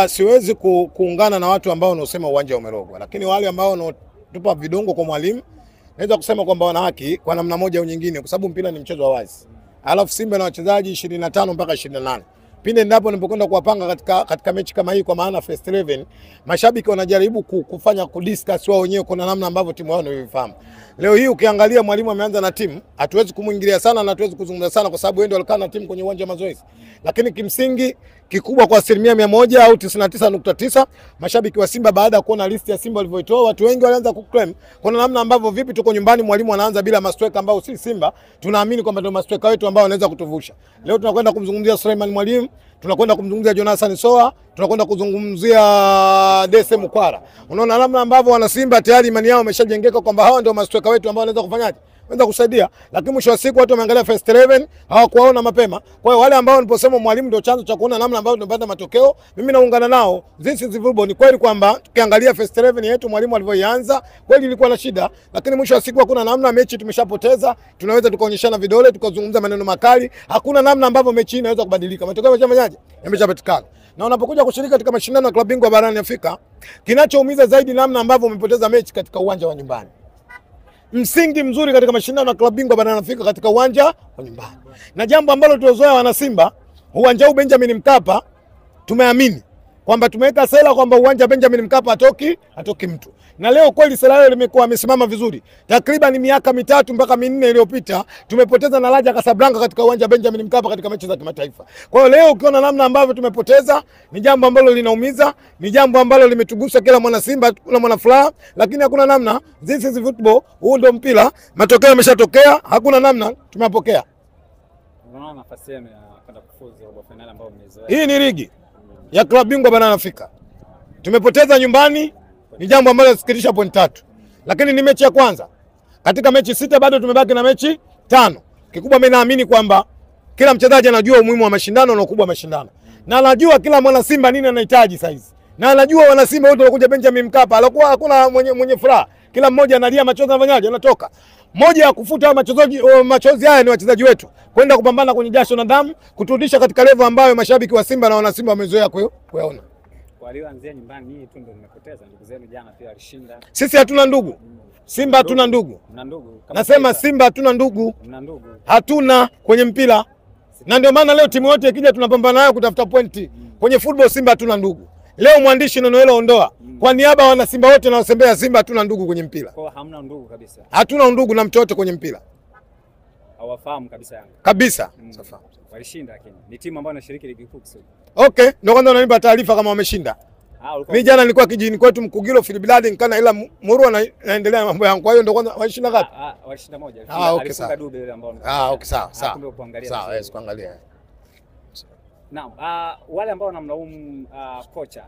Siwezi kuungana na watu ambao wanaosema uwanja umerogwa, lakini wale ambao wanatupa vidongo kwa mwalimu naweza kusema kwamba wana haki kwa namna moja au nyingine, kwa sababu mpira ni mchezo wa wazi. Alafu Simba na wachezaji 25 mpaka 28. Pinde ndipo ninapokwenda kuwapanga katika mechi kama hii, kwa maana first 11 mashabiki wanajaribu kufanya kudiscuss wao wenyewe kuna namna ambavyo timu yao inaifahamu. Leo hii ukiangalia mwalimu ameanza na timu, hatuwezi kumuingilia sana na hatuwezi kuzungumza sana kwa sababu yeye ndio alikaa na timu kwenye uwanja wa mazoezi. Lakini kimsingi kikubwa kwa 100% au 99.9 mashabiki wa Simba baada ya kuona listi ya Simba walivyoitoa, watu wengi walianza kuclaim kuna namna ambavyo vipi tuko nyumbani mwalimu anaanza bila mastreka ambao si Simba, tunaamini kwamba ndio mastreka wetu ambao wanaweza kutuvusha. Leo tunakwenda kumzungumzia Suleiman Mwalimu, tunakwenda kumzungumzia Jonathan Soa, tunakwenda kuzungumzia Dese Mukwara. Unaona namna ambavyo wana Simba tayari imani yao imeshajengeka kwamba hawa ndio mastreka wetu ambao wanaweza kufanyaje? Wanaweza kusaidia. Lakini mwisho wa siku watu wameangalia first 11 hawakuona mapema. Kwa hiyo wale ambao niliposema mwalimu ndio chanzo cha kuona namna ambavyo tunapata matokeo, mimi naungana nao. This is football. Ni kweli kwamba tukiangalia first 11 yetu mwalimu alivyoianza kweli ilikuwa na shida, lakini mwisho wa siku hakuna namna, mechi tumeshapoteza. Tunaweza tukaonyeshana vidole, tukazungumza maneno makali. Hakuna namna ambavyo mechi inaweza kubadilika. Matokeo yameshafanyaje? Yameshapatikana. Na unapokuja kushiriki katika mashindano ya klabu bingwa barani Afrika, kinachoumiza zaidi namna ambavyo umepoteza mechi katika uwanja wa nyumbani. Msingi mzuri katika mashindano ya klabu bingwa barani Afrika katika uwanja wa nyumbani. Na jambo ambalo tulozoea wana Simba, uwanja huu Benjamin Mkapa, tumeamini kwamba tumeweka sera kwamba uwanja Benjamin Mkapa hatoki mtu. Na leo kweli sera hiyo limekuwa imesimama vizuri. Takriban miaka 3 mpaka 4 iliyopita tumepoteza na Raja Casablanca katika uwanja Benjamin Mkapa katika mechi za kimataifa. Kwa hiyo leo ukiona namna ambavyo tumepoteza, ni jambo ambalo linaumiza, ni jambo ambalo limetugusa kila mwana Simba, kila mwana furaha, lakini hakuna namna. This is football, huu ndio mpira, matokeo yameshatokea, hakuna namna, tumepokea. Unaona nafasi ya kwenda kufuzu robo finali ambao mmezoea. Hii ni ligi ya klabu bingwa barani Afrika. Tumepoteza nyumbani, ni jambo ambalo linasikitisha point 3. Lakini ni mechi ya kwanza. Katika mechi 6 bado tumebaki na mechi 5. Kikubwa mimi naamini kwamba kila mchezaji anajua umuhimu wa mashindano na ukubwa wa mashindano. Na anajua kila mwana Simba nini anahitaji saizi. Na anajua wana Simba wote wanakuja Benjamin Mkapa, alikuwa hakuna mwenye furaha. Kila mmoja analia, machozi yanafanyaje? Yanatoka. Moja ya kufuta machozi haya ni wachezaji wetu kwenda kupambana kwenye jasho na damu, kuturudisha katika level ambayo mashabiki wa Simba na wana Simba wamezoea kuyaona. Walioanzia nyumbani nyinyi tu ndio mmepoteza, ndugu zenu jana pia walishinda. Sisi hatuna ndugu. Simba hatuna ndugu. Mna ndugu. Nasema Simba hatuna ndugu. Mna ndugu. Hatuna kwenye mpira. Na ndio maana leo timu yote ikija tunapambana nayo kutafuta pointi. Kwenye football Simba hatuna ndugu. Leo mwandishi neno hilo ondoa. Kwa niaba ya wana Simba wote na wasembea Simba hatuna ndugu kwenye mpira. Kwa hamna ndugu kabisa. Hatuna ndugu na mtu yote kwenye mpira. Hawafahamu kabisa Yanga. Kabisa. Safa. Walishinda lakini. Ni timu ambayo inashiriki ligi kuu Kiswahili. Okay, ndio kwanza unanipa taarifa kama wameshinda. Mimi jana nilikuwa kijini kwetu Mkugilo Philibadi nikana, ila Murua naendelea na mambo yangu. Kwa hiyo ndio kwanza walishinda ngapi? Walishinda moja. Okay, alifunga Dube ile ambao. Okay, sawa. Sawa, yes, kuangalia. Naam, wale ambao wanamlaumu kocha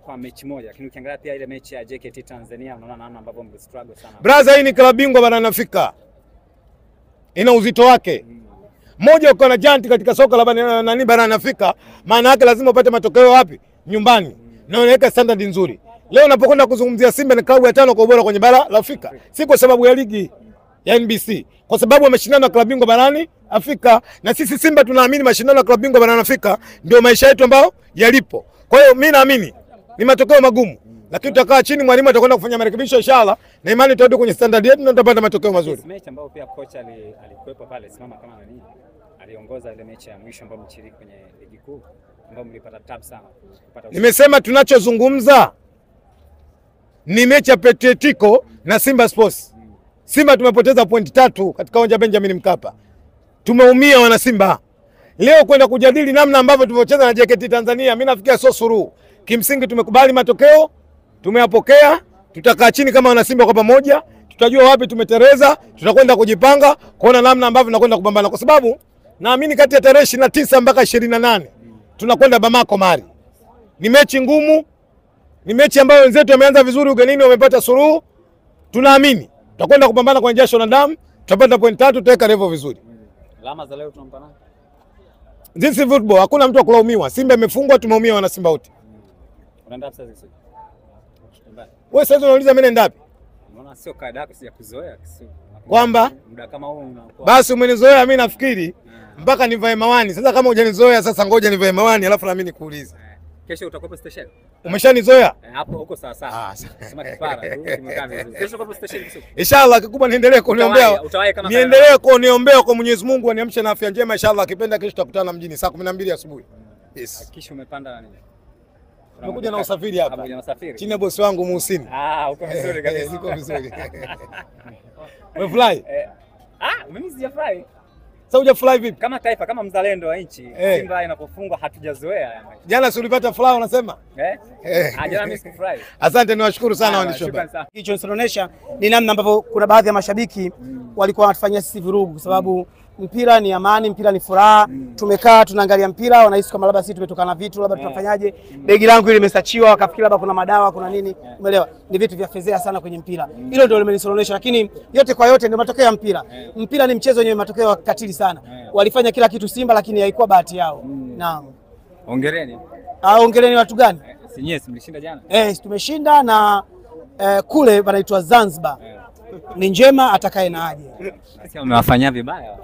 kwa mechi moja, lakini ukiangalia pia ile mechi ya JKT Tanzania unaona namna ambavyo mmestruggle sana. Brother, hii ni klabu bingwa barani Afrika. Ina uzito wake. Moja uko na giant katika soka la barani Afrika, maana yake lazima upate matokeo wapi? Nyumbani. Na unaweka standard nzuri. Leo unapokwenda kuzungumzia Simba ni klabu ya 5 kwa ubora kwenye bara la Afrika. Si kwa sababu ya ligi ya NBC, kwa sababu wameshindana na klabu bingwa barani Afrika, na sisi Simba tunaamini mashindano ya klabu bingwa barani Afrika ndio maisha yetu ambayo yalipo. Kwa hiyo mimi naamini ni matokeo magumu, lakini tutakaa chini, mwalimu atakwenda kufanya marekebisho inshallah, na imani tutarudi kwenye standard yetu na tutapata matokeo mazuri. Mechi ambayo pia kocha alikuwepo pale simama kama nani, aliongoza ile mechi ya mwisho ambayo mlishiriki kwenye ligi kuu ambayo mlipata tabu sana. Nimesema tunachozungumza ni mechi ya Petretico na Simba Sports. Simba tumepoteza point 3 katika uwanja Benjamin Mkapa. Tumeumia wana Simba. Leo kwenda kujadili namna ambavyo tulivyocheza na JKT Tanzania, mimi nafikia sio suluhu. Kimsingi tumekubali matokeo, tumeyapokea, tutakaa chini kama wana Simba kwa pamoja, tutajua wapi tumetereza, tutakwenda kujipanga kuona namna ambavyo tunakwenda kupambana, kwa sababu naamini kati ya tarehe 29 mpaka 28 tunakwenda Bamako Mali. Ni mechi ngumu, ni mechi ambayo wenzetu wameanza vizuri, ugenini wamepata suluhu. Tunaamini tutakwenda kupambana kwa jasho na damu, tutapata point 3, tutaweka level vizuri. Alama za leo tunampana. This is football, hakuna mtu akulaumiwa. Simba imefungwa, tumeumia wana Simba wote. Unaenda sasa hivi. Wewe sasa unauliza mimi nenda wapi? Unaona sio kaida yako ya kuzoea kisio. Kwamba muda kama huu unakuwa. Basi umenizoea mimi nafikiri mpaka nivae mawani. Sasa kama hujanizoea sasa ngoja nivae mawani alafu na mimi nikuulize. Kesho utakuwa station. Umeshanizoea? Hapo huko sawa sawa. Sema kipara tu kimekaa vizuri. Kesho utakuwa station Kisugu. Inshallah kikubwa niendelee kuniombea. Niendelee kuniombea kwa Mwenyezi Mungu aniamshe na afya njema inshallah. Akipenda kesho tutakutana mjini saa 12 asubuhi. Yes. Kisha umepanda na nini? Tumekuja na usafiri hapa. Tumekuja na usafiri. Chini ya bosi wangu Muhsin. Uko vizuri kabisa. Niko vizuri. Umefly? Mimi sijafly. Sasa hujafly vipi? Kama taifa, kama mzalendo wa nchi, Simba inapofungwa hatujazoea. Jana si ulipata fly unasema? Jana mimi sikufly. Asante, niwashukuru sana waandishi wa habari. Hicho kinaonyesha ni namna ambavyo kuna baadhi ya mashabiki walikuwa wanatufanyia sisi vurugu kwa sababu mpira ni amani, mpira ni furaha. Tumekaa tunaangalia mpira, wanahisi kama labda sisi tumetoka na vitu, labda tunafanyaje. Begi langu ile limesachiwa, wakafikiri labda kuna madawa, kuna nini. Umeelewa? Ni vitu vya fedheha sana kwenye mpira. Hilo ndio limenisolonesha, lakini yote kwa yote ndio matokeo ya mpira. Mpira ni mchezo wenye matokeo katili sana. Walifanya kila kitu Simba lakini haikuwa bahati yao. Naam. Hongereni. Hongereni watu gani? Sinyes mlishinda jana. Tumeshinda na kule panaitwa Zanzibar. Ni njema atakaye na aje. Sasa umewafanyia vibaya.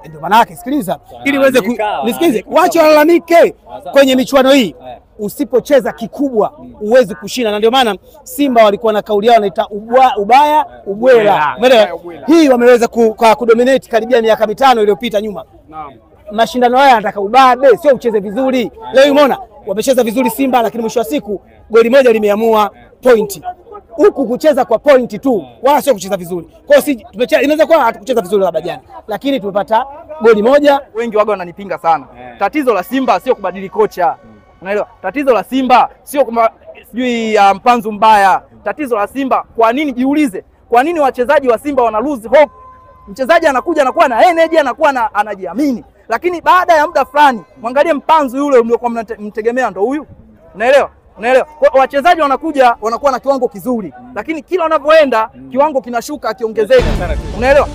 Ndio maana yake, sikiliza. Ili uweze nisikilize, waache walalamike kwenye michuano hii. Usipocheza kikubwa huwezi kushinda, na ndio maana Simba walikuwa na kauli yao wanaita ubaya ubwela. Umeelewa? Hii wameweza kudominate karibia miaka 5 iliyopita nyuma. Naam. Mashindano haya yanataka ubabe, sio ucheze vizuri. Leo umeona wamecheza vizuri Simba, lakini mwisho wa siku goli moja limeamua pointi. Huku kucheza kwa pointi tu, wala sio kucheza vizuri. Kwa hiyo tumecheza, inaweza kuwa hatukucheza vizuri labda jana, lakini tumepata goli moja. Wengi waga wananipinga sana. Tatizo la Simba sio kubadili kocha. Unaelewa? Tatizo la Simba sio kama sijui mpanzu mbaya. Tatizo la Simba, kwa nini jiulize? Kwa nini wachezaji wa Simba wana lose hope? Mchezaji anakuja anakuwa na energy, anakuwa anajiamini. Lakini baada ya muda fulani, mwangalie mpanzu yule mliokuwa mtegemea ndo huyu. Unaelewa? Kwa wachezaji wanakuja wanakuwa na kiwango kizuri, lakini kila wanavyoenda kiwango kinashuka kiongezeka. Unaelewa?